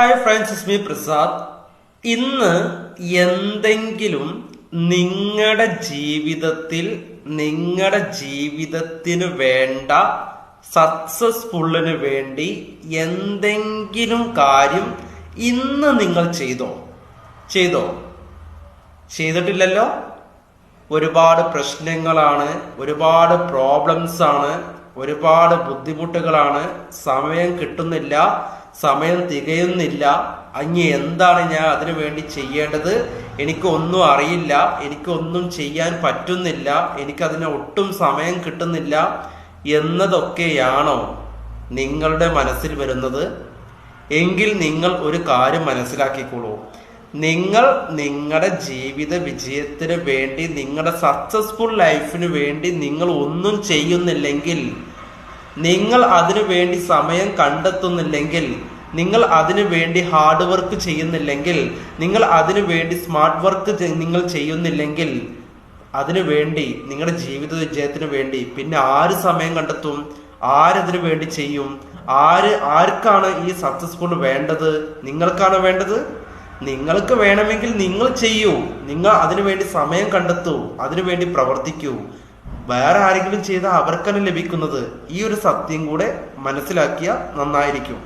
Hi friends, it's me Prasad. ഇന്ന് എന്തെങ്കിലും നിങ്ങളുടെ ജീവിതത്തിന് വേണ്ട സക്സസ്ഫുള്ളിന് വേണ്ടി എന്തെങ്കിലും കാര്യം ഇന്ന് നിങ്ങൾ ചെയ്തിട്ടില്ലല്ലോ? ഒരുപാട് പ്രശ്നങ്ങളാണ്, ഒരുപാട് പ്രോബ്ലംസ് ആണ്, ഒരുപാട് ബുദ്ധിമുട്ടുകളാണ്. സമയം കിട്ടുന്നില്ല, സമയം തികയുന്നില്ല. അഞ്ഞ് എന്താണ് ഞാൻ അതിനു വേണ്ടി ചെയ്യേണ്ടത്? എനിക്കൊന്നും അറിയില്ല, എനിക്കൊന്നും ചെയ്യാൻ പറ്റുന്നില്ല, എനിക്കതിന് ഒട്ടും സമയം കിട്ടുന്നില്ല എന്നതൊക്കെയാണോ നിങ്ങളുടെ മനസ്സിൽ വരുന്നത്? എങ്കിൽ നിങ്ങൾ ഒരു കാര്യം മനസ്സിലാക്കിക്കോളൂ. നിങ്ങൾ നിങ്ങളുടെ ജീവിത വിജയത്തിന് വേണ്ടി, നിങ്ങളുടെ സക്സസ്ഫുൾ ലൈഫിന് വേണ്ടി നിങ്ങൾ ഒന്നും ചെയ്യുന്നില്ലെങ്കിൽ, നിങ്ങൾ അതിനു വേണ്ടി സമയം കണ്ടെത്തുന്നില്ലെങ്കിൽ, നിങ്ങൾ അതിനു വേണ്ടി ഹാർഡ് വർക്ക് ചെയ്യുന്നില്ലെങ്കിൽ, നിങ്ങൾ അതിനു വേണ്ടി സ്മാർട്ട് വർക്ക് നിങ്ങൾ ചെയ്യുന്നില്ലെങ്കിൽ, അതിനു വേണ്ടി നിങ്ങളുടെ ജീവിത വിജയത്തിന് വേണ്ടി പിന്നെ ആര് സമയം കണ്ടെത്തും? ആരതിനു വേണ്ടി ചെയ്യും? ആർക്കാണ് ഈ സക്സസ്ഫുൾ വേണ്ടത്? നിങ്ങൾക്കാണ് വേണ്ടത്. നിങ്ങൾക്ക് വേണമെങ്കിൽ നിങ്ങൾ ചെയ്യൂ, നിങ്ങൾ അതിനു വേണ്ടി സമയം കണ്ടെത്തൂ, അതിനു വേണ്ടി പ്രവർത്തിക്കൂ. വേറെ ആരെങ്കിലും ചെയ്താൽ അവർക്കാണ് ലഭിക്കുന്നത്. ഈ ഒരു സത്യം കൂടെ മനസ്സിലാക്കിയാൽ നന്നായിരിക്കും.